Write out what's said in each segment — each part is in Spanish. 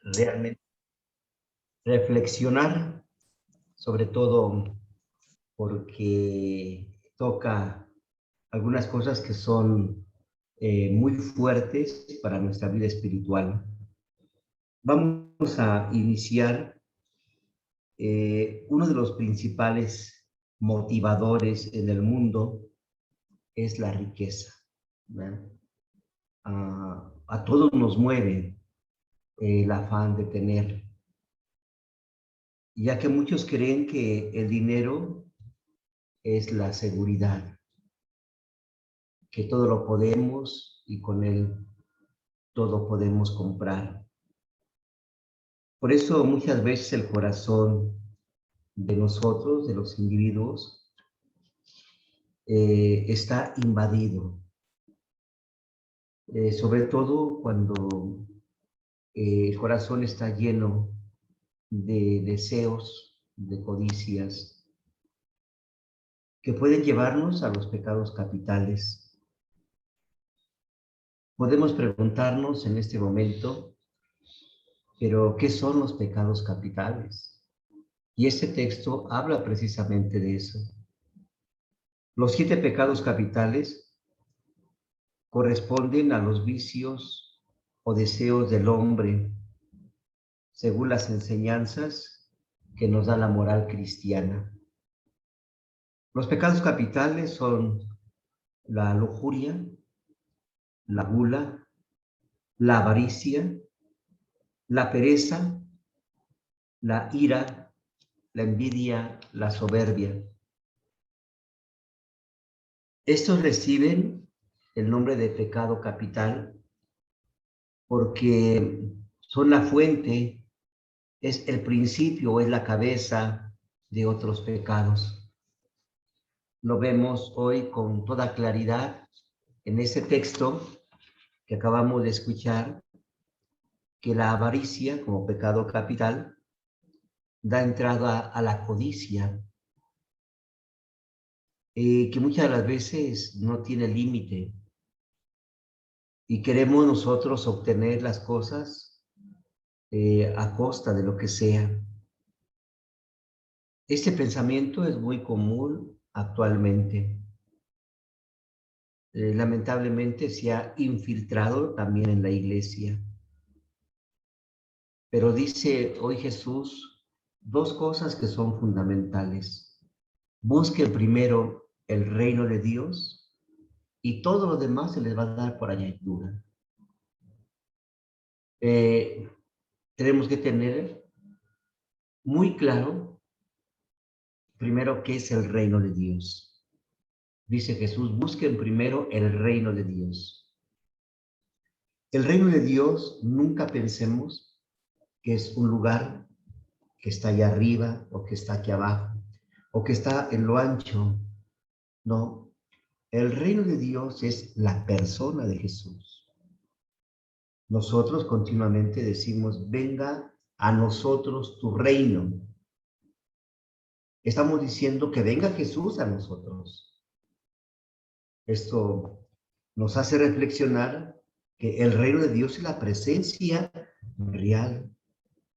realmente reflexionar, sobre todo porque toca algunas cosas que son muy fuertes para nuestra vida espiritual. Vamos a iniciar uno de los principales motivadores en el mundo es la riqueza, ¿verdad? A todos nos mueve el afán de tener, ya que muchos creen que el dinero es la seguridad, que todo lo podemos y con él todo podemos comprar. Por eso muchas veces el corazón de nosotros, de los individuos, está invadido, sobre todo cuando el corazón está lleno de deseos, de codicias, que pueden llevarnos a los pecados capitales. Podemos preguntarnos en este momento, pero ¿qué son los pecados capitales? Y este texto habla precisamente de eso. Los 7 pecados capitales corresponden a los vicios o deseos del hombre, según las enseñanzas que nos da la moral cristiana. Los pecados capitales son la lujuria, la gula, la avaricia, la pereza, la ira, la envidia, la soberbia. Estos reciben el nombre de pecado capital porque son la fuente, es el principio, es la cabeza de otros pecados. Lo vemos hoy con toda claridad en ese texto que acabamos de escuchar, que la avaricia como pecado capital da entrada a la codicia, que muchas de las veces no tiene límite y queremos nosotros obtener las cosas a costa de lo que sea. Este pensamiento es muy común actualmente. Lamentablemente se ha infiltrado también en la iglesia. Pero dice hoy Jesús 2 cosas que son fundamentales. Busquen primero el reino de Dios y todo lo demás se les va a dar por añadidura. Tenemos que tener muy claro primero qué es el reino de Dios. Dice Jesús, busquen primero el reino de Dios. El reino de Dios nunca pensemos que es un lugar que está allá arriba o que está aquí abajo o que está en lo ancho. No, el reino de Dios es la persona de Jesús. Nosotros continuamente decimos, venga a nosotros tu reino. Estamos diciendo que venga Jesús a nosotros. Esto nos hace reflexionar que el reino de Dios es la presencia real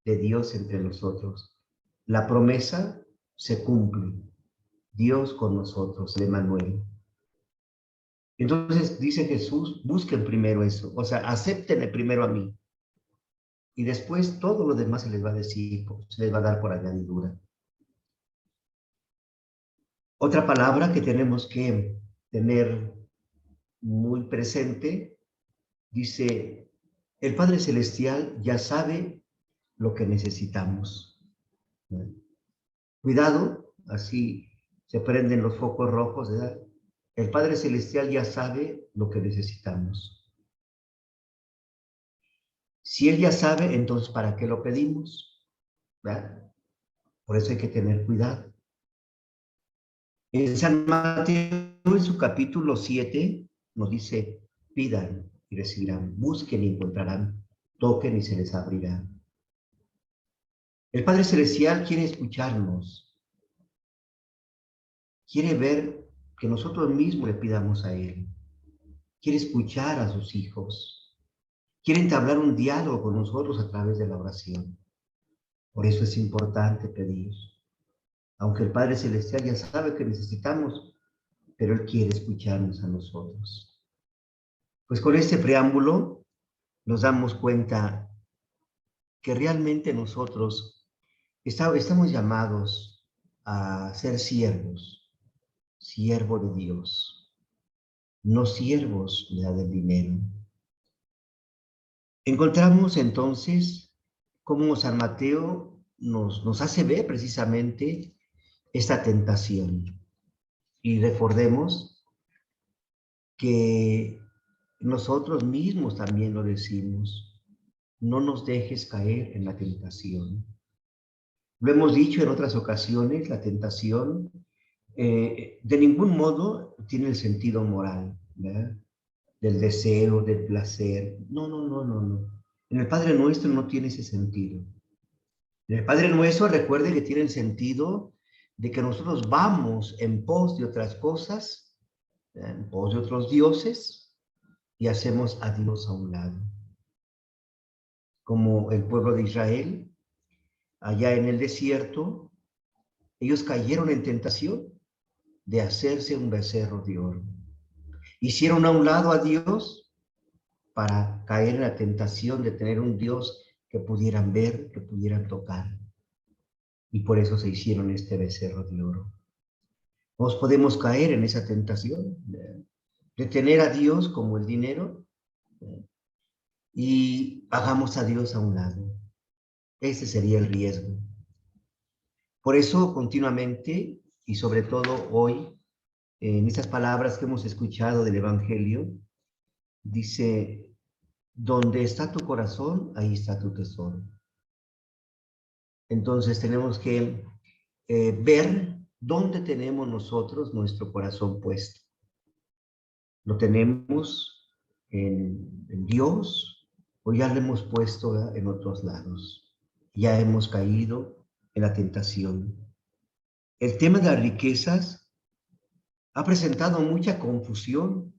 de Dios entre nosotros. La promesa se cumple. Dios con nosotros, Emmanuel. Entonces dice Jesús, busquen primero eso, o sea, acéptenme primero a mí. Y después todo lo demás se les va a decir, se les va a dar por añadidura. Otra palabra que tenemos que tener muy presente, dice, el Padre Celestial ya sabe lo que necesitamos. Cuidado, así se prenden los focos rojos, ¿verdad? El Padre Celestial ya sabe lo que necesitamos. Si Él ya sabe, entonces ¿para qué lo pedimos? ¿Verdad? Por eso hay que tener cuidado. En San Mateo, en su capítulo 7, nos dice, pidan y recibirán, busquen y encontrarán, toquen y se les abrirá. El Padre Celestial quiere escucharnos, quiere ver que nosotros mismos le pidamos a Él, quiere escuchar a sus hijos, quiere entablar un diálogo con nosotros a través de la oración. Por eso es importante pedir. Aunque el Padre Celestial ya sabe que necesitamos, pero Él quiere escucharnos a nosotros. Pues con este preámbulo nos damos cuenta que realmente nosotros estamos llamados a ser siervos, siervo de Dios, no siervos del dinero. Encontramos entonces cómo San Mateo nos hace ver precisamente esta tentación. Y recordemos que nosotros mismos también lo decimos, no nos dejes caer en la tentación. Lo hemos dicho en otras ocasiones, la tentación de ningún modo tiene el sentido moral, ¿verdad? Del deseo, del placer. No, no, no, no, no. En el Padre Nuestro no tiene ese sentido. En el Padre Nuestro recuerde que tiene el sentido de que nosotros vamos en pos de otras cosas, en pos de otros dioses, y hacemos a Dios a un lado. Como el pueblo de Israel, allá en el desierto, ellos cayeron en tentación de hacerse un becerro de oro. Hicieron a un lado a Dios para caer en la tentación de tener un Dios que pudieran ver, que pudieran tocar. Y por eso se hicieron este becerro de oro. Nos podemos caer en esa tentación de tener a Dios como el dinero y hagamos a Dios a un lado. Ese sería el riesgo. Por eso continuamente y sobre todo hoy, en estas palabras que hemos escuchado del Evangelio, dice, donde está tu corazón, ahí está tu tesoro. Entonces tenemos que ver dónde tenemos nosotros nuestro corazón puesto. ¿Lo tenemos en Dios o ya lo hemos puesto en otros lados? Ya hemos caído en la tentación. El tema de las riquezas ha presentado mucha confusión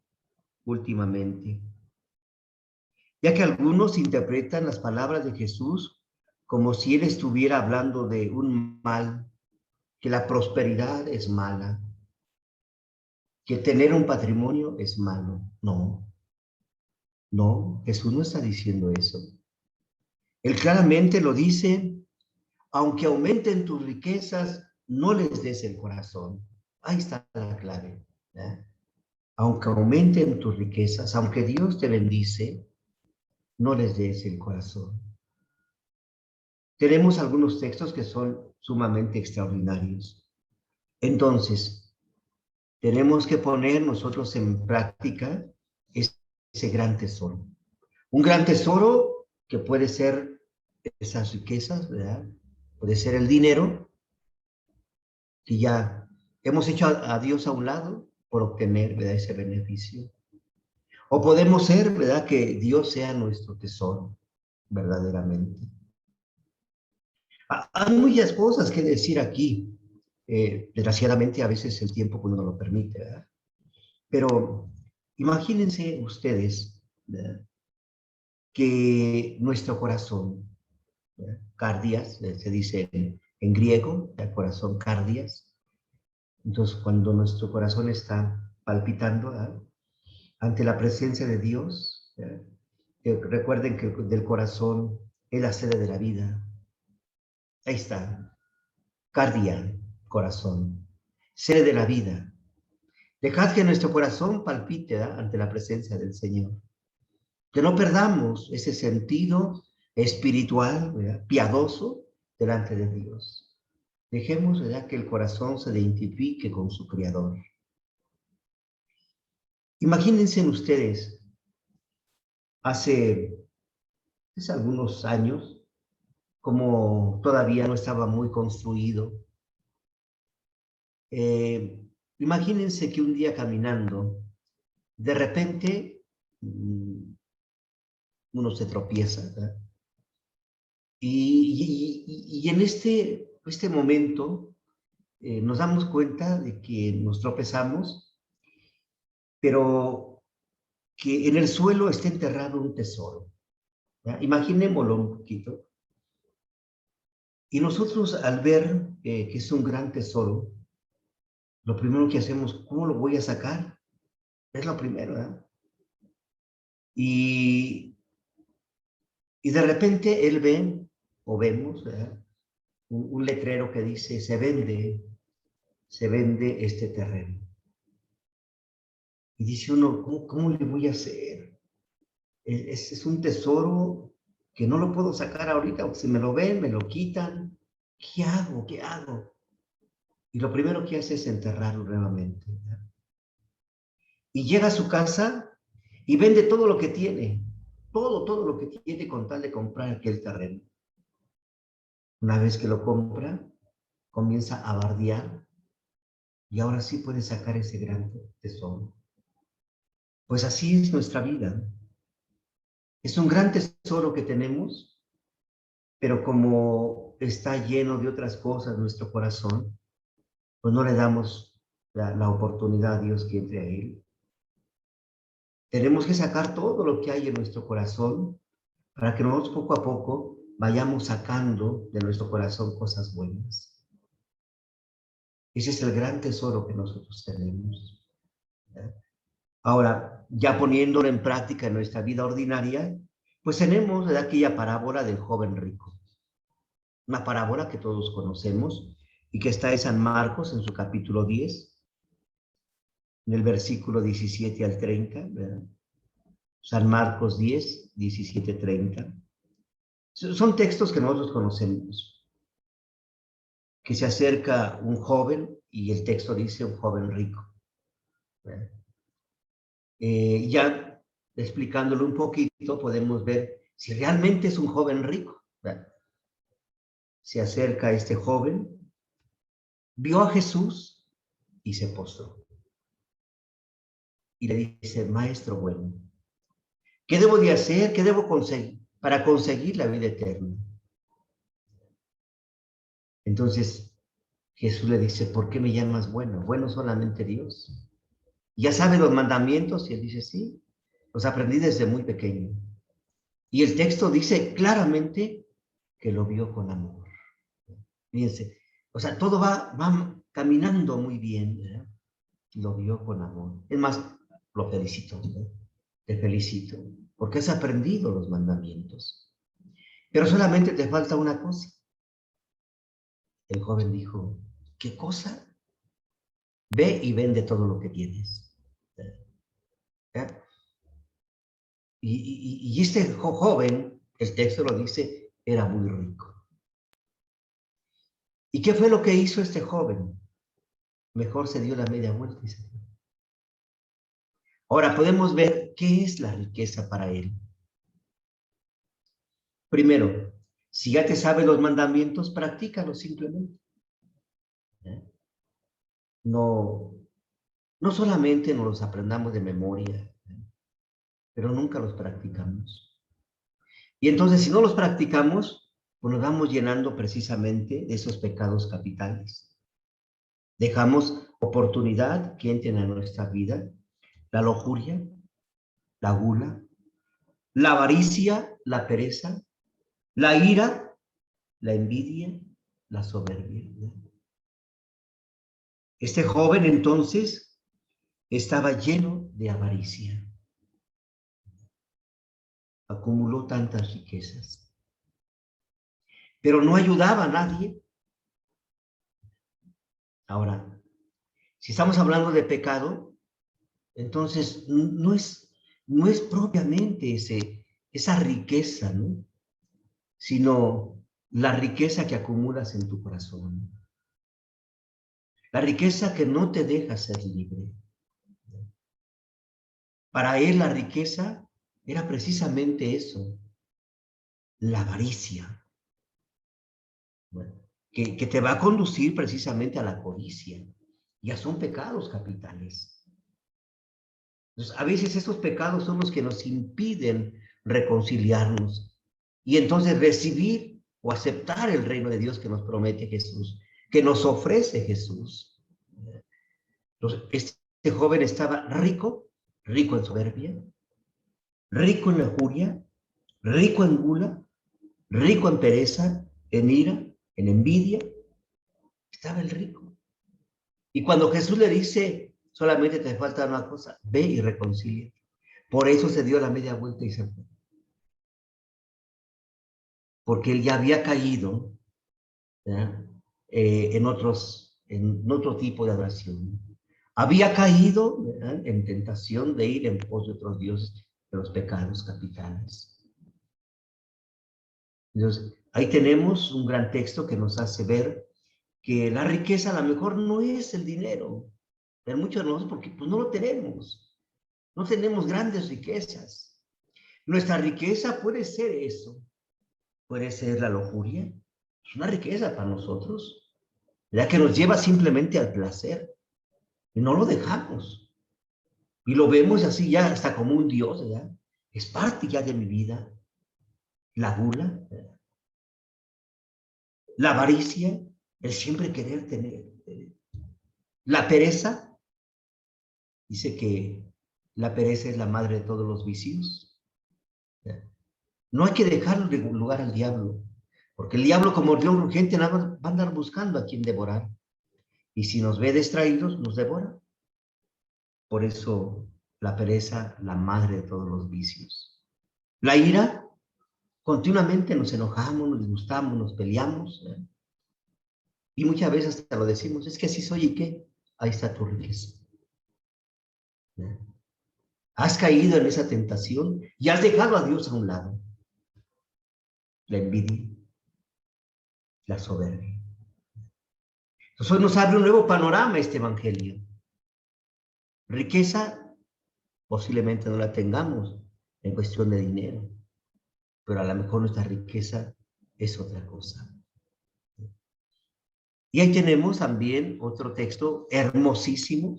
últimamente, ya que algunos interpretan las palabras de Jesús como si él estuviera hablando de un mal, que la prosperidad es mala, que tener un patrimonio es malo. No, no, Jesús no está diciendo eso. Él claramente lo dice, aunque aumenten tus riquezas, no les des el corazón. Ahí está la clave. Aunque aumenten tus riquezas, aunque Dios te bendice, no les des el corazón. Tenemos algunos textos que son sumamente extraordinarios. Entonces, tenemos que poner nosotros en práctica ese gran tesoro. Un gran tesoro que puede ser esas riquezas, ¿verdad? Puede ser el dinero, que ya hemos hecho a Dios a un lado por obtener, ¿verdad?, ese beneficio. O podemos ser, ¿verdad?, que Dios sea nuestro tesoro, verdaderamente. Hay muchas cosas que decir aquí. Desgraciadamente, a veces el tiempo pues, no lo permite, ¿verdad? Pero imagínense ustedes, ¿verdad?, que nuestro corazón, ¿verdad?, cardias, se dice en griego, el corazón cardias. Entonces, cuando nuestro corazón está palpitando, ¿verdad?, ante la presencia de Dios, ¿verdad?, recuerden que del corazón es la sede de la vida. Ahí está, cardia, corazón, sede de la vida. Dejad que nuestro corazón palpite, ¿verdad?, ante la presencia del Señor. Que no perdamos ese sentido espiritual, ¿verdad?, piadoso delante de Dios. Dejemos, ¿verdad?, que el corazón se identifique con su Creador. Imagínense ustedes, hace algunos años, como todavía no estaba muy construido, imagínense que un día caminando, de repente, uno se tropieza, ¿verdad? Y en este momento nos damos cuenta de que nos tropezamos, pero que en el suelo está enterrado un tesoro. ¿Ya? Imaginémoslo un poquito. Y nosotros al ver que es un gran tesoro, lo primero que hacemos, ¿cómo lo voy a sacar? Es lo primero, ¿verdad? Y, y de repente él ve, o vemos, ¿verdad? Un letrero que dice, se vende este terreno. Y dice uno, ¿cómo le voy a hacer? Es un tesoro que no lo puedo sacar ahorita, si me lo ven, me lo quitan. ¿Qué hago? ¿Qué hago? Y lo primero que hace es enterrarlo nuevamente, ¿verdad? Y llega a su casa y vende todo lo que tiene, todo lo que tiene con tal de comprar aquel terreno. Una vez que lo compra, comienza a bardear y ahora sí puede sacar ese gran tesoro. Pues así es nuestra vida. Es un gran tesoro que tenemos, pero como está lleno de otras cosas nuestro corazón, pues no le damos la oportunidad a Dios que entre a Él. Tenemos que sacar todo lo que hay en nuestro corazón para que nosotros poco a poco vayamos sacando de nuestro corazón cosas buenas. Ese es el gran tesoro que nosotros tenemos, ¿verdad? Ahora, ya poniéndolo en práctica en nuestra vida ordinaria, pues tenemos, ¿verdad?, aquella parábola del joven rico. Una parábola que todos conocemos y que está en San Marcos en su capítulo 10, en el versículo 17 al 30, ¿verdad? San Marcos 10, 17, 30. Son textos que nosotros conocemos, que se acerca un joven y el texto dice un joven rico, ¿verdad? Ya explicándolo un poquito, podemos ver si realmente es un joven rico, ¿verdad? Se acerca este joven, vio a Jesús y se postró. Y le dice, maestro bueno, ¿qué debo de hacer? ¿Qué debo conseguir para conseguir la vida eterna? Entonces Jesús le dice, ¿por qué me llamas bueno? Bueno solamente Dios. ¿Ya sabe los mandamientos? Y él dice, sí, los aprendí desde muy pequeño. Y el texto dice claramente que lo vio con amor. Fíjense, o sea, todo va caminando muy bien, ¿verdad? Lo vio con amor. Es más, lo felicito, ¿verdad? Te felicito, porque has aprendido los mandamientos. Pero solamente te falta una cosa. El joven dijo, ¿qué cosa? Ve y vende todo lo que tienes. ¿Verdad? Y este joven, el texto lo dice, era muy rico. ¿Y qué fue lo que hizo este joven? Mejor se dio la media vuelta y se fue. Ahora podemos ver qué es la riqueza para él. Primero, si ya te sabes los mandamientos, practícalos simplemente. ¿Eh? No, no solamente nos los aprendamos de memoria, pero nunca los practicamos. Y entonces, si no los practicamos, pues nos vamos llenando precisamente de esos pecados capitales. Dejamos oportunidad que entren a nuestra vida, la lujuria, la gula, la avaricia, la pereza, la ira, la envidia, la soberbia. Este joven entonces estaba lleno de avaricia, acumuló tantas riquezas, pero no ayudaba a nadie. Ahora, si estamos hablando de pecado, entonces no es propiamente esa riqueza, ¿no?, sino la riqueza que acumulas en tu corazón, la riqueza que no te deja ser libre. Para él la riqueza era precisamente eso, la avaricia, bueno, que te va a conducir precisamente a la codicia. Ya son pecados capitales. Entonces, a veces esos pecados son los que nos impiden reconciliarnos y entonces recibir o aceptar el reino de Dios que nos promete Jesús, que nos ofrece Jesús. Entonces, este joven estaba rico, rico en soberbia, rico en lujuria, rico en gula, rico en pereza, en ira, en envidia. Estaba el rico. Y cuando Jesús le dice, solamente te falta una cosa, ve y reconcilia. Por eso se dio la media vuelta y se fue. Porque él ya había caído, ¿verdad? En otro tipo de adoración. Había caído, ¿verdad?, en tentación de ir en pos de otros dioses, de los pecados capitales. Entonces, ahí tenemos un gran texto que nos hace ver que la riqueza a lo mejor no es el dinero, pero muchos de nosotros, porque pues no lo tenemos, no tenemos grandes riquezas. Nuestra riqueza puede ser eso, puede ser la lujuria, es una riqueza para nosotros, ya que nos lleva simplemente al placer, y no lo dejamos, y lo vemos así ya hasta como un Dios, ¿verdad? Es parte ya de mi vida, la gula, ¿verdad?, la avaricia, el siempre querer tener, la pereza. Dice que la pereza es la madre de todos los vicios. No hay que dejarle lugar al diablo, porque el diablo, como león urgente, va a andar buscando a quien devorar. Y si nos ve distraídos, nos devora. Por eso la pereza, la madre de todos los vicios. La ira, continuamente nos enojamos, nos disgustamos, nos peleamos, ¿eh? Y muchas veces hasta lo decimos, es que así soy y qué, ahí está tu riqueza. ¿Eh? Has caído en esa tentación y has dejado a Dios a un lado. La envidia, la soberbia. Entonces hoy nos abre un nuevo panorama este evangelio. Riqueza posiblemente no la tengamos en cuestión de dinero, pero a lo mejor nuestra riqueza es otra cosa. Y ahí tenemos también otro texto hermosísimo,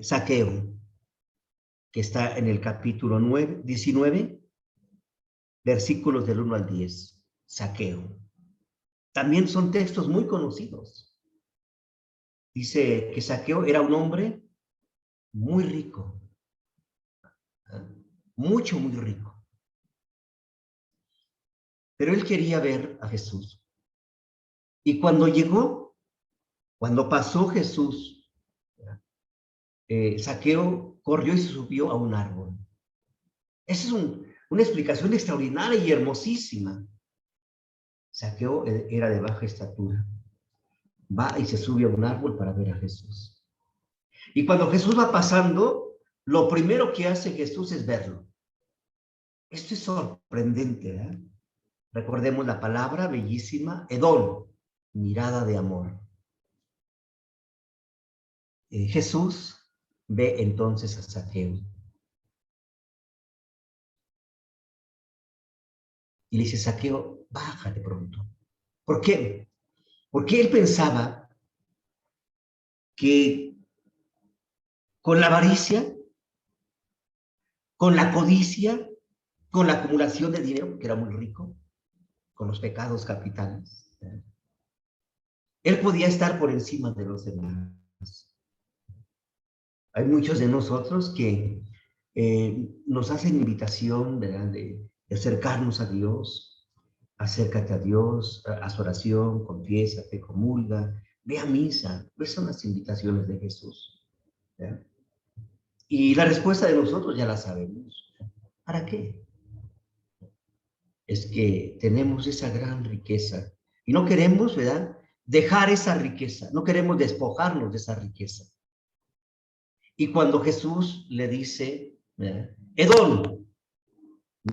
Zaqueo, que está en el capítulo 19, versículos del 1 al 10. Zaqueo. También son textos muy conocidos. Dice que Zaqueo era un hombre muy rico, mucho, muy rico. Pero él quería ver a Jesús. Y cuando llegó, cuando pasó Jesús, Zaqueo corrió y se subió a un árbol. Esa es una explicación extraordinaria y hermosísima. Zaqueo era de baja estatura. Va y se sube a un árbol para ver a Jesús. Y cuando Jesús va pasando, lo primero que hace Jesús es verlo. Esto es sorprendente, ¿eh? Recordemos la palabra bellísima, edón, mirada de amor. Jesús ve entonces a Zaqueo y le dice, Zaqueo, bájate pronto. ¿Por qué? Porque él pensaba que con la avaricia, con la codicia, con la acumulación de dinero, que era muy rico, con los pecados capitales, él podía estar por encima de los demás. Hay muchos de nosotros que nos hacen invitación, ¿verdad?, de acercarnos a Dios. Acércate a Dios, a su oración, confiésate, comulga, ve a misa. Esas son las invitaciones de Jesús, ¿verdad? Y la respuesta de nosotros ya la sabemos. ¿Para qué? Es que tenemos esa gran riqueza y no queremos, ¿verdad?, dejar esa riqueza, no queremos despojarnos de esa riqueza. Y cuando Jesús le dice, ¿verdad?, Edón,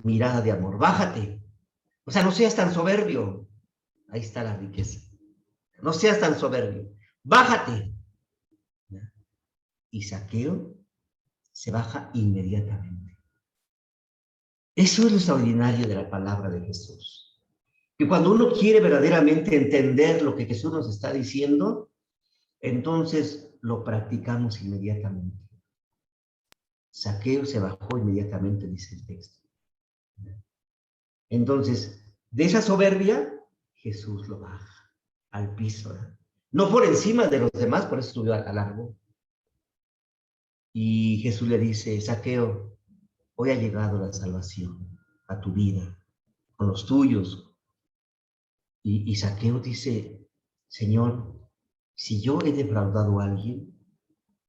mirada de amor, bájate. O sea, no seas tan soberbio. Ahí está la riqueza. No seas tan soberbio. Bájate. ¿Verdad? Y Zaqueo se baja inmediatamente. Eso es lo extraordinario de la palabra de Jesús. Que cuando uno quiere verdaderamente entender lo que Jesús nos está diciendo, entonces lo practicamos inmediatamente. Zaqueo se bajó inmediatamente, dice el texto. Entonces, de esa soberbia, Jesús lo baja al piso, ¿verdad? No por encima de los demás, por eso subió al árbol. Y Jesús le dice, Zaqueo, hoy ha llegado la salvación. a tu vida, con los tuyos. Y Zaqueo dice, Señor, si yo he defraudado a alguien,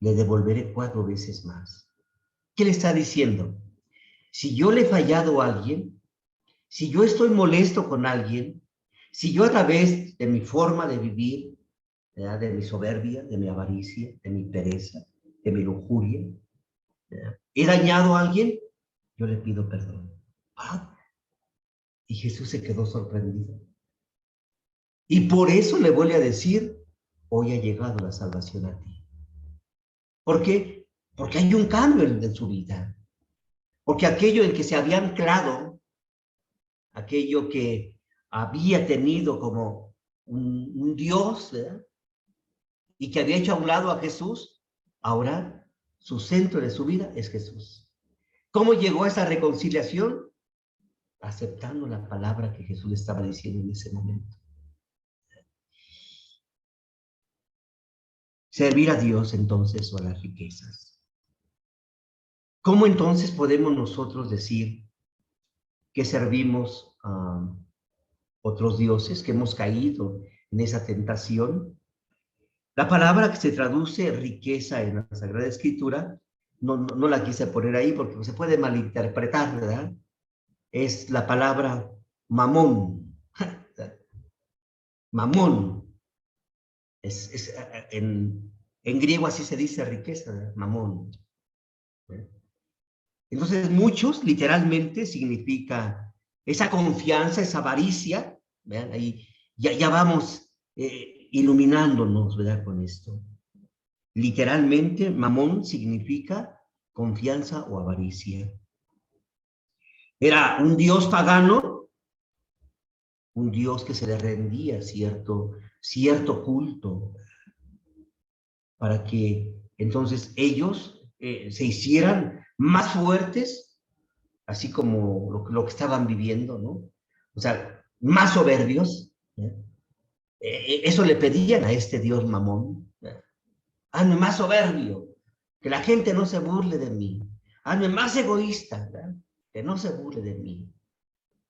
le devolveré 4 veces más. ¿Qué le está diciendo? Si yo le he fallado a alguien, si yo estoy molesto con alguien, si yo a través de mi forma de vivir, ¿verdad?, de mi soberbia, de mi avaricia, de mi pereza, de mi lujuria, ¿verdad?, he dañado a alguien, yo le pido perdón. Ah, y Jesús se quedó sorprendido. Y por eso le vuelve a decir, hoy ha llegado la salvación a ti. ¿Por qué? Porque hay un cambio en su vida. Porque aquello en que se había anclado, aquello que había tenido como un Dios, ¿verdad?, y que había hecho a un lado a Jesús, ahora su centro de su vida es Jesús. ¿Cómo llegó a esa reconciliación? Aceptando la palabra que Jesús le estaba diciendo en ese momento. Servir a Dios entonces o a las riquezas. ¿Cómo entonces podemos nosotros decir que servimos a otros dioses, que hemos caído en esa tentación? La palabra que se traduce riqueza en la Sagrada Escritura, no la quise poner ahí porque se puede malinterpretar, ¿verdad? Es la palabra mamón. Mamón. En griego así se dice riqueza, ¿verdad? Mamón. Entonces, muchos literalmente significa esa confianza, esa avaricia. Vean, ahí ya vamos iluminándonos, ¿verdad?, con esto. Literalmente, mamón significa confianza o avaricia. Era un dios pagano, un dios que se le rendía cierto culto, para que entonces ellos se hicieran más fuertes, así como lo que estaban viviendo, ¿no? O sea, más soberbios. Eso le pedían a este dios mamón. Hazme más soberbio, que la gente no se burle de mí. Hazme más egoísta, ¿verdad?, que no se burle de mí.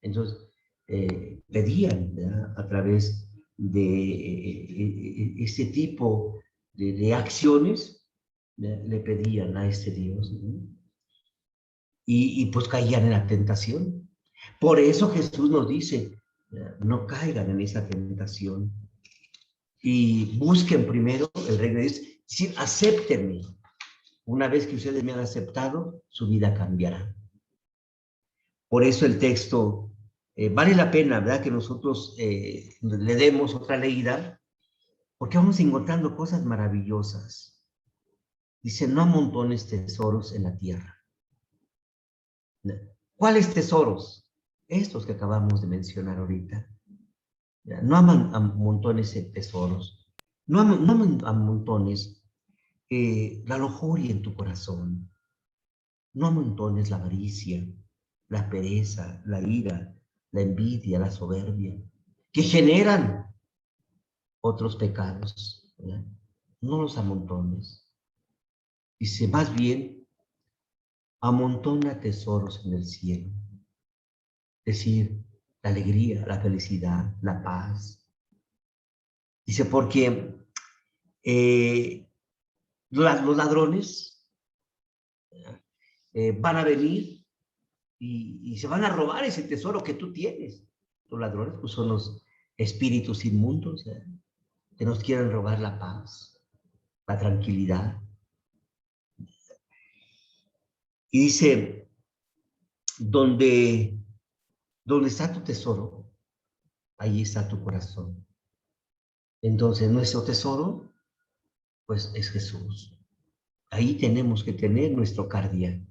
Entonces, pedían, ¿verdad?, a través de este tipo de acciones, ¿verdad?, le pedían a este Dios, ¿no? Y pues caían en la tentación. Por eso Jesús nos dice, no caigan en esa tentación y busquen primero el reino de Dios. Es decir, acéptenme. Una vez que ustedes me han aceptado, su vida cambiará. Por eso el texto vale la pena, ¿verdad?, que nosotros le demos otra leída, porque vamos encontrando cosas maravillosas. Dice, no amontones tesoros en la tierra. ¿Cuáles tesoros? Estos que acabamos de mencionar ahorita. No amontones tesoros. No amontones la lujuria en tu corazón. No amontones la avaricia, la pereza, la ira, la envidia, la soberbia, que generan otros pecados, ¿verdad? No los amontones. Dice, más bien, amontona tesoros en el cielo. Es decir, la alegría, la felicidad, la paz. Dice, porque los ladrones van a venir y se van a robar ese tesoro que tú tienes. Los ladrones pues, son los espíritus inmundos, que nos quieren robar la paz, la tranquilidad. Y dice, donde está tu tesoro, ahí está tu corazón. Entonces, nuestro tesoro, pues, es Jesús. Ahí tenemos que tener nuestro cardia,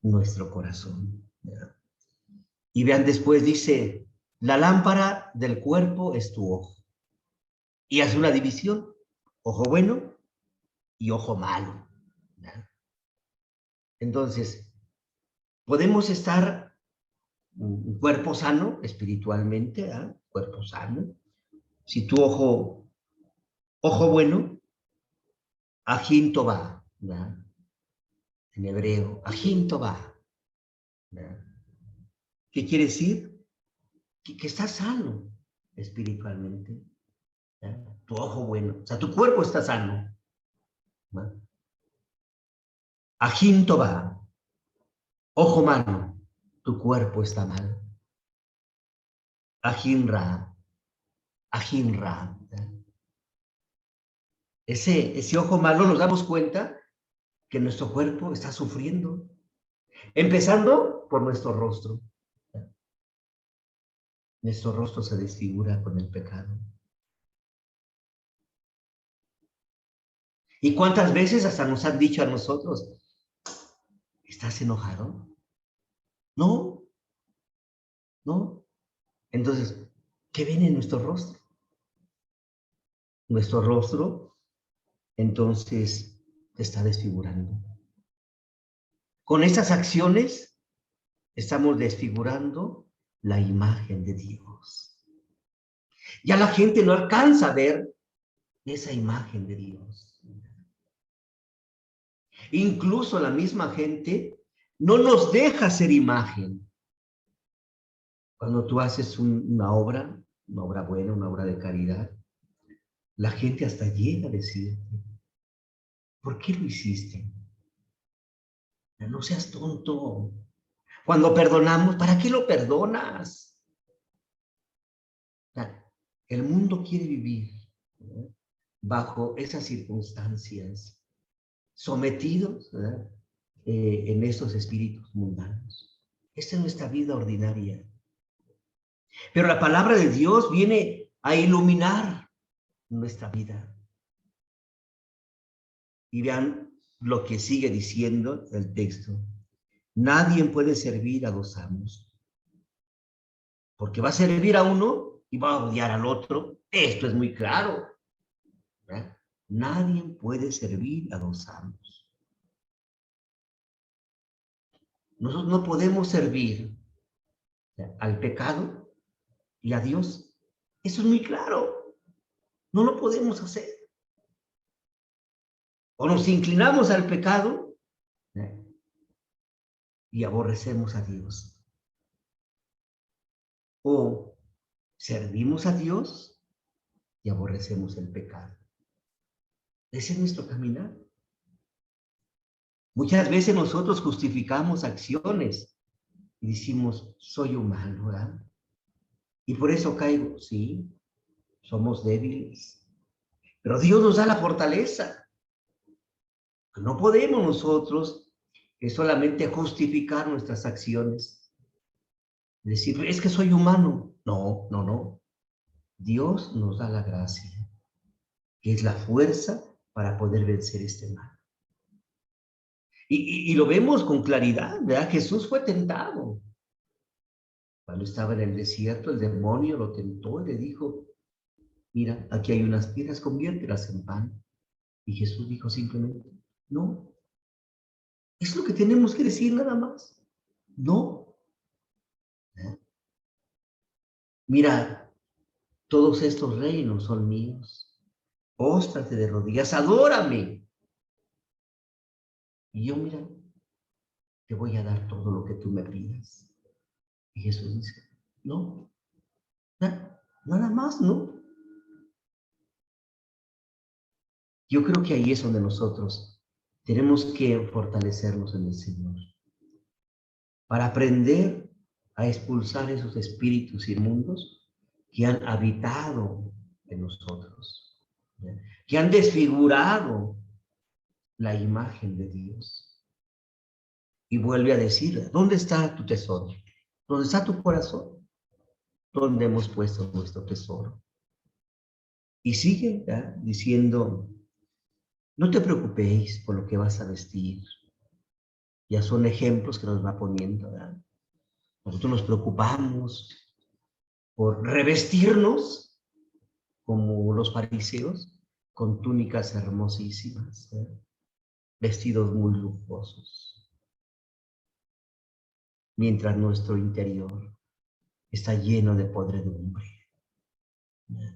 nuestro corazón, ¿verdad? Y vean, después dice, la lámpara del cuerpo es tu ojo. Y hace una división, ojo bueno y ojo malo, ¿verdad? Entonces, podemos estar un cuerpo sano espiritualmente, ¿verdad?, cuerpo sano. Si tu ojo bueno, ajín tová, en hebreo, ajín tová, ¿Qué quiere decir? Que estás sano espiritualmente. ¿Ya? Tu ojo bueno, o sea, tu cuerpo está sano. ¿Va? Ajinto va, ojo malo, tu cuerpo está mal. Ajinra, ajinra. ¿Ya? Ese ojo malo nos damos cuenta que nuestro cuerpo está sufriendo, empezando por nuestro rostro. ¿Ya? Nuestro rostro se desfigura con el pecado. ¿Y cuántas veces hasta nos han dicho a nosotros, ¿estás enojado? No, no. Entonces, ¿qué ven en nuestro rostro? Nuestro rostro, entonces, se está desfigurando. Con estas acciones, estamos desfigurando la imagen de Dios. Ya la gente no alcanza a ver esa imagen de Dios. Incluso la misma gente no nos deja ser imagen. Cuando tú haces una obra buena, una obra de caridad, la gente hasta llega a decirte, ¿por qué lo hiciste? No seas tonto. Cuando perdonamos, ¿para qué lo perdonas? El mundo quiere vivir, ¿verdad?, bajo esas circunstancias, sometidos, ¿verdad?, en esos espíritus mundanos. Esta es nuestra vida ordinaria. Pero la palabra de Dios viene a iluminar nuestra vida. Y vean lo que sigue diciendo el texto. Nadie puede servir a dos amos, porque va a servir a uno y va a odiar al otro. Esto es muy claro, ¿verdad? Nadie puede servir a dos amos. Nosotros no podemos servir, ¿ya?, al pecado y a Dios. Eso es muy claro. No lo podemos hacer. O nos inclinamos al pecado, ¿ya?, y aborrecemos a Dios. O servimos a Dios y aborrecemos el pecado. Ese es nuestro caminar. Muchas veces nosotros justificamos acciones y decimos, soy humano, ¿verdad? Y por eso caigo. Sí, somos débiles. Pero Dios nos da la fortaleza. No podemos nosotros solamente justificar nuestras acciones. Decir, es que soy humano. No, no, no. Dios nos da la gracia, que es la fuerza para poder vencer este mal. Y lo vemos con claridad, ¿verdad? Jesús fue tentado. Cuando estaba en el desierto, el demonio lo tentó y le dijo, mira, aquí hay unas piedras, conviértelas en pan. Y Jesús dijo simplemente, no. Es lo que tenemos que decir nada más. No. ¿Eh? Mira, todos estos reinos son míos. Póstrate de rodillas, adórame. Y yo, mira, te voy a dar todo lo que tú me pidas. Y Jesús dice, no, nada más, no. Yo creo que ahí es donde nosotros tenemos que fortalecernos en el Señor, para aprender a expulsar esos espíritus inmundos que han habitado en nosotros, ¿ya?, que han desfigurado la imagen de Dios. Y vuelve a decir, ¿dónde está tu tesoro? ¿Dónde está tu corazón? ¿Dónde hemos puesto nuestro tesoro? Y sigue, ¿ya?, diciendo, no te preocupéis por lo que vas a vestir. Ya son ejemplos que nos va poniendo, ¿verdad? Nosotros nos preocupamos por revestirnos como los fariseos con túnicas hermosísimas, ¿eh?, vestidos muy lujosos, mientras nuestro interior está lleno de podredumbre. ¿Eh?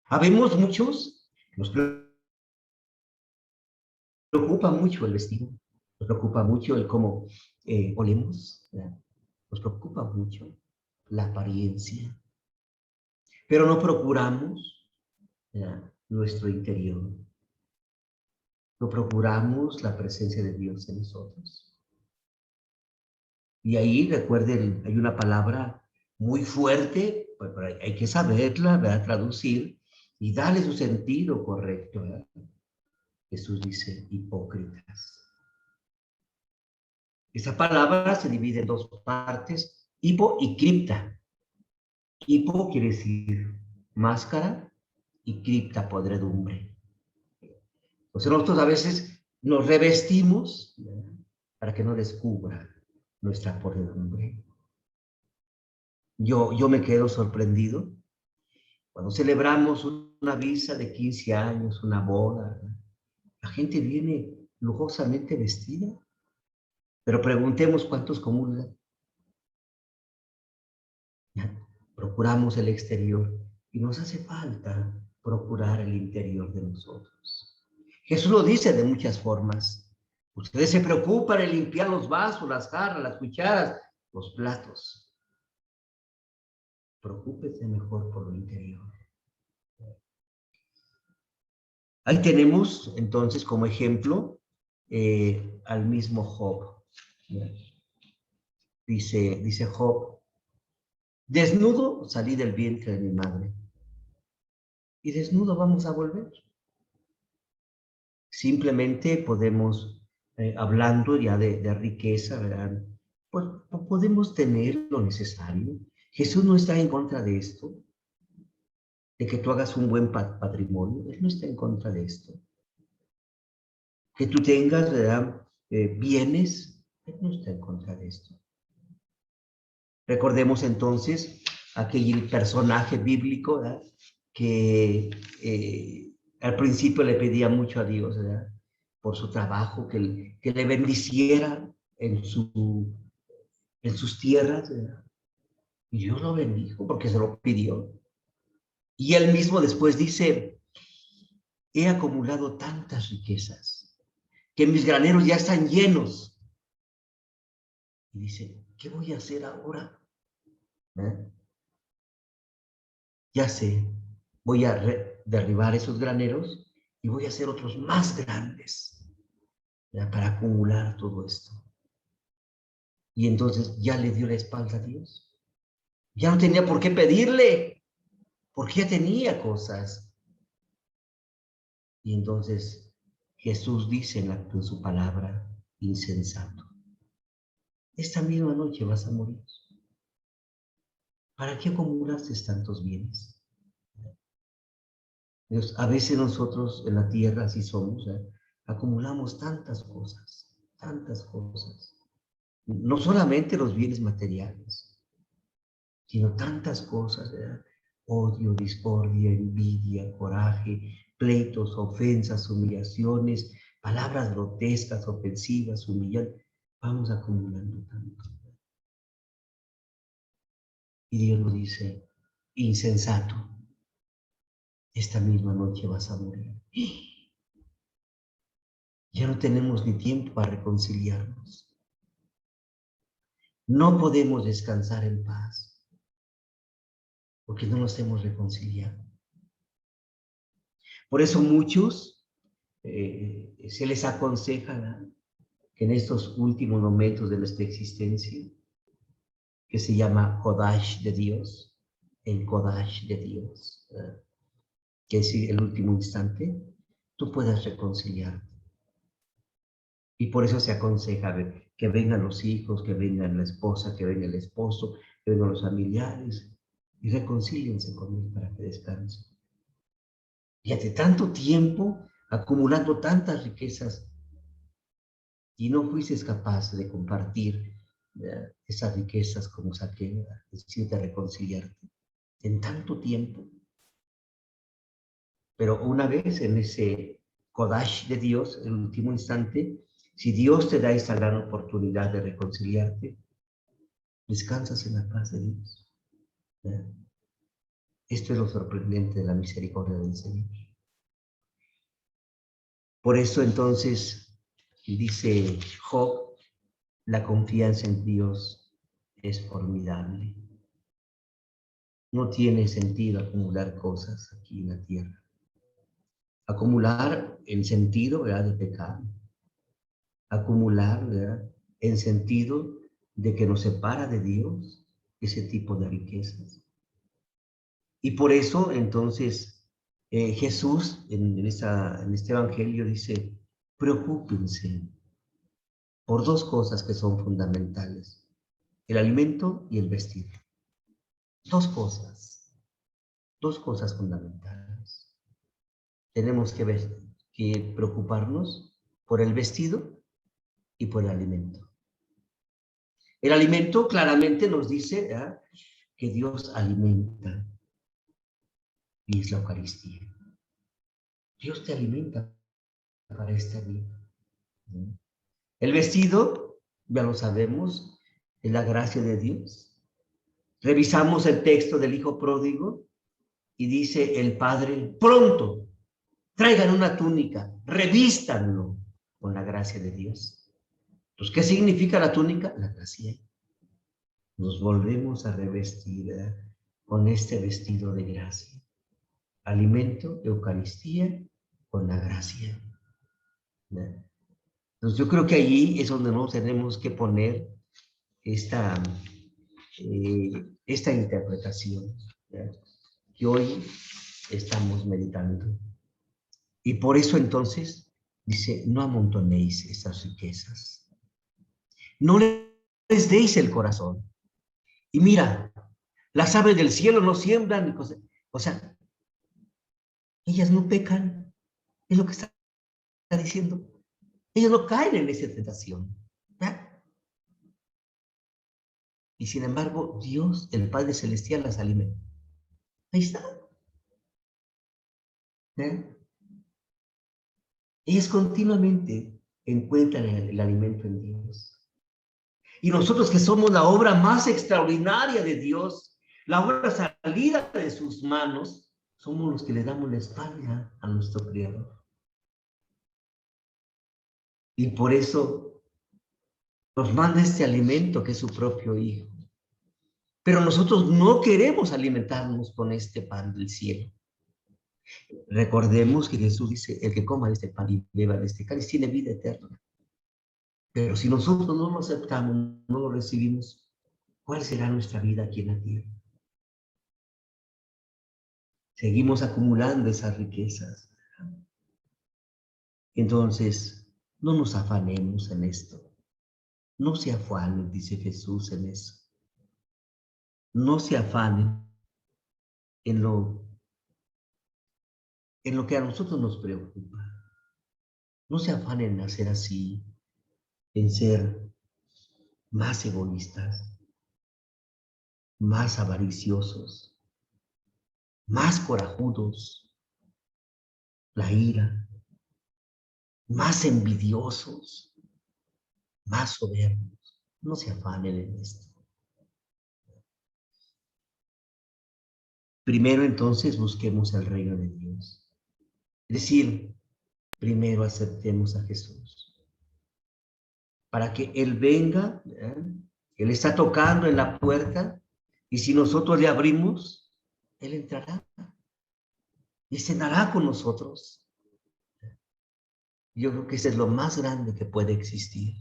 Habemos muchos, nos preocupa mucho el vestido, nos preocupa mucho el cómo olemos, ¿verdad? Nos preocupa mucho la apariencia, pero no procuramos, ¿verdad?, nuestro interior. No procuramos la presencia de Dios en nosotros. Y ahí, recuerden, hay una palabra muy fuerte, pero hay que saberla, ¿verdad?, traducir y darle su sentido correcto, ¿verdad? Jesús dice, hipócritas. Esa palabra se divide en dos partes, hipo y cripta. Hipo quiere decir máscara y cripta, podredumbre. Entonces nosotros a veces nos revestimos, ¿verdad?, para que no descubra nuestra podredumbre. Yo me quedo sorprendido cuando celebramos una visa de 15 años, una boda, ¿verdad? La gente viene lujosamente vestida, pero preguntemos cuántos comulgan. Procuramos el exterior y nos hace falta procurar el interior de nosotros. Jesús lo dice de muchas formas. Ustedes se preocupan en limpiar los vasos, las jarras, las cucharas, los platos. Preocúpese mejor por lo interior. Ahí tenemos entonces como ejemplo al mismo Job. Dice Job, desnudo salí del vientre de mi madre y desnudo vamos a volver. Simplemente podemos, hablando ya de riqueza, ¿verdad?, pues podemos tener lo necesario. Jesús no está en contra de esto, de que tú hagas un buen patrimonio. Él no está en contra de esto. Que tú tengas, ¿verdad?, bienes. Él no está en contra de esto. Recordemos entonces aquel personaje bíblico, ¿verdad?, que al principio le pedía mucho a Dios, ¿verdad?, por su trabajo, que le bendiciera en sus tierras, ¿verdad? Y Dios lo bendijo porque se lo pidió. Y él mismo después dice, he acumulado tantas riquezas que mis graneros ya están llenos. Y dice, ¿qué voy a hacer ahora? ¿Eh? Ya sé, voy a derribar esos graneros y voy a hacer otros más grandes, ¿verdad?, para acumular todo esto. Y entonces ya le dio la espalda a Dios. Ya no tenía por qué pedirle, porque ya tenía cosas. Y entonces Jesús dice en su palabra, insensato, esta misma noche vas a morir. ¿Para qué acumulaste tantos bienes? Dios, a veces nosotros en la tierra así somos, ¿eh? Acumulamos tantas cosas, tantas cosas. No solamente los bienes materiales, sino tantas cosas, ¿verdad? Odio, discordia, envidia, coraje, pleitos, ofensas, humillaciones, palabras grotescas, ofensivas, humillantes. Vamos acumulando tanto. Y Dios nos dice, insensato, esta misma noche vas a morir. Ya no tenemos ni tiempo para reconciliarnos. No podemos descansar en paz porque no nos hemos reconciliado. Por eso muchos se les aconseja, ¿no?, que en estos últimos momentos de nuestra existencia, que se llama Kodash de Dios, el Kodash de Dios, que es el último instante, tú puedas reconciliarte. Y por eso se aconseja que vengan los hijos, que vengan la esposa, que venga el esposo, que vengan los familiares, y reconcíliense con él para que descansen. Y hace tanto tiempo, acumulando tantas riquezas, y no fuiste capaz de compartir esas riquezas como Saqueo, es decir, de reconciliarte en tanto tiempo. Pero una vez en ese Kodash de Dios, el último instante, si Dios te da esa gran oportunidad de reconciliarte, descansas en la paz de Dios. ¿Verdad? Esto es lo sorprendente de la misericordia del Señor. Por eso entonces dice Job, la confianza en Dios es formidable. No tiene sentido acumular cosas aquí en la tierra. Acumular en sentido, ¿verdad?, de pecado. Acumular, ¿verdad?, en sentido de que nos separa de Dios, ese tipo de riquezas. Y por eso, entonces, Jesús en este evangelio dice, preocúpense por dos cosas que son fundamentales, el alimento y el vestir. Dos cosas fundamentales. Tenemos que preocuparnos por el vestido y por el alimento. El alimento claramente nos dice que Dios alimenta, y es la Eucaristía. Dios te alimenta para esta vida. El vestido, ya lo sabemos, es la gracia de Dios. Revisamos el texto del hijo pródigo y dice el padre, pronto, traigan una túnica, revístanlo con la gracia de Dios. Entonces, ¿qué significa la túnica? La gracia. Nos volvemos a revestir con este vestido de gracia. Alimento, Eucaristía, con la gracia. Entonces, yo creo que allí es donde nos tenemos que poner esta interpretación, ¿verdad?, que hoy estamos meditando. Y por eso entonces dice, no amontonéis estas riquezas. No les deis el corazón. Y mira, las aves del cielo no siembran, o sea, ellas no pecan, es lo que está diciendo. Ellos no caen en esa tentación, ¿verdad? Y sin embargo, Dios, el Padre Celestial, las alimenta. Ahí está. Ellos continuamente encuentran el alimento en Dios. Y nosotros que somos la obra más extraordinaria de Dios, la obra salida de sus manos, somos los que le damos la espalda a nuestro Creador. Y por eso nos manda este alimento que es su propio Hijo. Pero nosotros no queremos alimentarnos con este pan del cielo. Recordemos que Jesús dice, el que coma este pan y beba de este cáliz tiene vida eterna. Pero si nosotros no lo aceptamos, no lo recibimos, ¿cuál será nuestra vida aquí en la tierra? Seguimos acumulando esas riquezas. Entonces, no nos afanemos en esto. No se afanen, dice Jesús en eso. No se afanen en lo que a nosotros nos preocupa. No se afanen en hacer así, en ser más egoístas, más avariciosos, más corajudos, la ira, más envidiosos, más soberbios. No se afanen en esto. Primero entonces busquemos el reino de Dios. Es decir, primero aceptemos a Jesús. Para que Él venga, Él está tocando en la puerta y si nosotros le abrimos, Él entrará y cenará con nosotros. Yo creo que eso es lo más grande que puede existir.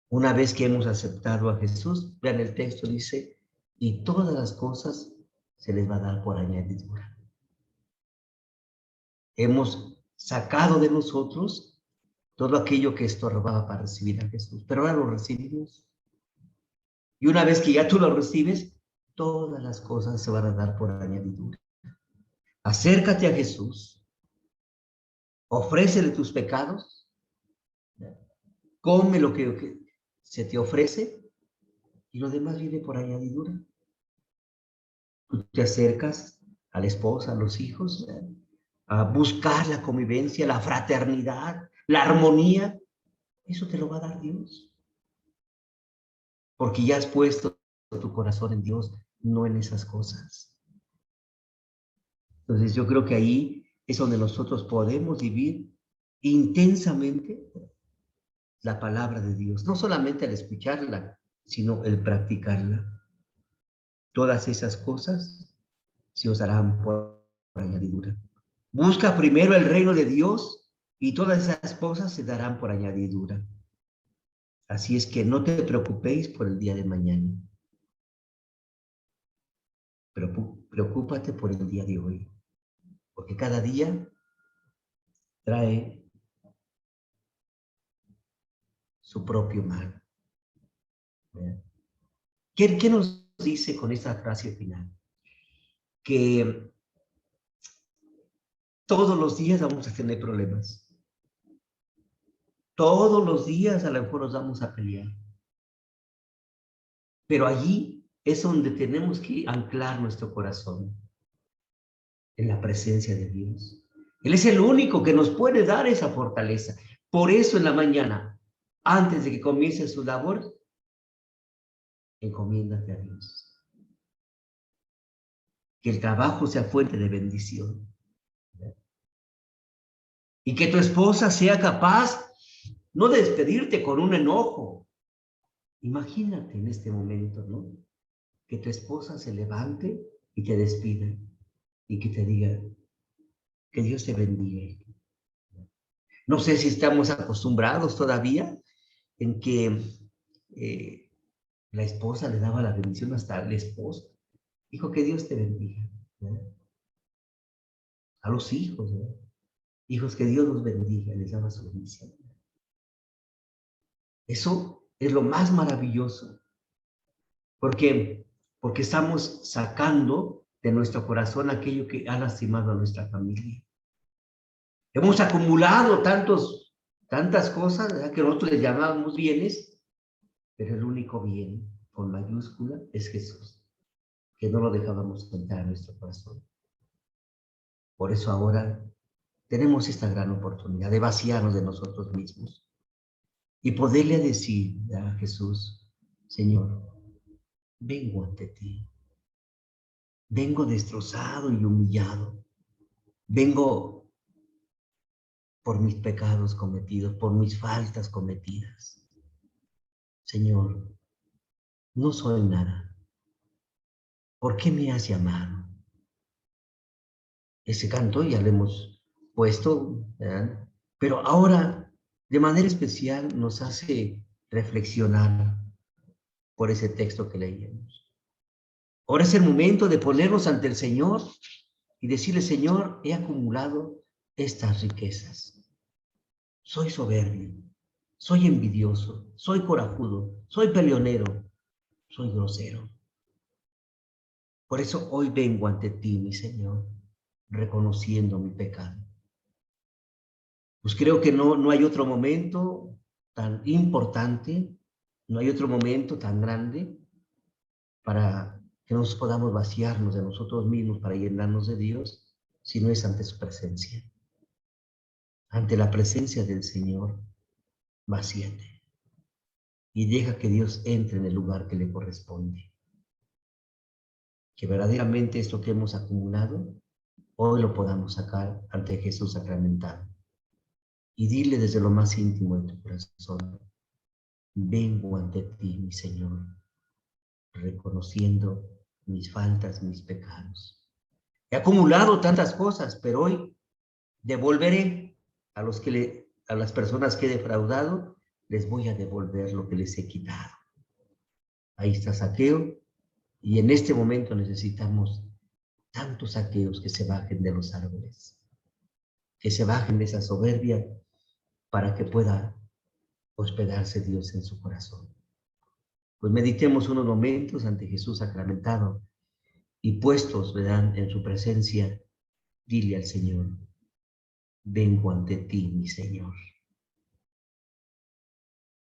Una vez que hemos aceptado a Jesús, vean el texto, dice, y todas las cosas se les va a dar por añadidura. Hemos sacado de nosotros todo aquello que estorbaba para recibir a Jesús, pero ahora lo recibimos. Y una vez que ya tú lo recibes, todas las cosas se van a dar por añadidura. Acércate a Jesús, ofrécele tus pecados, come lo que se te ofrece y lo demás viene por añadidura. Tú te acercas a la esposa, a los hijos, a buscar la convivencia, la fraternidad, la armonía. Eso te lo va a dar Dios. Porque ya has puesto tu corazón en Dios, no en esas cosas. Entonces yo creo que ahí es donde nosotros podemos vivir intensamente la palabra de Dios. No solamente al escucharla, sino el practicarla. Todas esas cosas se os darán por añadidura. Busca primero el reino de Dios y todas esas cosas se darán por añadidura. Así es que no te preocupéis por el día de mañana. Preocúpate por el día de hoy, porque cada día trae su propio mal. ¿Qué nos dice con esta frase final? Que todos los días vamos a tener problemas. Todos los días a lo mejor nos vamos a pelear. Pero allí es donde tenemos que anclar nuestro corazón, en la presencia de Dios. Él es el único que nos puede dar esa fortaleza. Por eso en la mañana, antes de que comience su labor, encomiéndate a Dios. Que el trabajo sea fuente de bendición. Y que tu esposa sea capaz no de despedirte con un enojo. Imagínate en este momento, ¿no? Que tu esposa se levante y te despida y que te diga que Dios te bendiga. No sé si estamos acostumbrados todavía en que la esposa le daba la bendición hasta al esposo. Dijo que Dios te bendiga. ¿No? A los hijos, ¿no? Hijos, que Dios los bendiga, les daba su bendición. Eso es lo más maravilloso. ¿Por qué? Porque estamos sacando de nuestro corazón aquello que ha lastimado a nuestra familia. Hemos acumulado tantas cosas, ¿verdad?, que nosotros les llamamos bienes, pero el único bien, con mayúscula, es Jesús, que no lo dejábamos entrar a nuestro corazón. Por eso ahora tenemos esta gran oportunidad de vaciarnos de nosotros mismos y poderle decir a Jesús: Señor, vengo ante ti, vengo destrozado y humillado, vengo por mis pecados cometidos, por mis faltas cometidas. Señor, no soy nada. ¿Por qué me has llamado? Ese canto ya lo hemos puesto, ¿verdad? Pero ahora, de manera especial, nos hace reflexionar por ese texto que leíamos. Ahora es el momento de ponernos ante el Señor y decirle: Señor, he acumulado estas riquezas. Soy soberbio, soy envidioso, soy corajudo, soy peleonero, soy grosero. Por eso hoy vengo ante ti, mi Señor, reconociendo mi pecado. Pues creo que no hay otro momento tan importante, no hay otro momento tan grande para que nos podamos vaciarnos de nosotros mismos para llenarnos de Dios, si no es ante su presencia. Ante la presencia del Señor, vacíate y deja que Dios entre en el lugar que le corresponde. Que verdaderamente esto que hemos acumulado, hoy lo podamos sacar ante Jesús sacramentado. Y dile desde lo más íntimo de tu corazón: vengo ante ti, mi Señor, reconociendo mis faltas, mis pecados. He acumulado tantas cosas, pero hoy devolveré a las personas que he defraudado, les voy a devolver lo que les he quitado. Ahí está Zaqueo, y en este momento necesitamos tantos Zaqueos que se bajen de los árboles, que se bajen de esa soberbia para que pueda hospedarse Dios en su corazón. Pues meditemos unos momentos ante Jesús sacramentado y puestos, ¿verdad?, en su presencia, dile al Señor: vengo ante ti, mi Señor.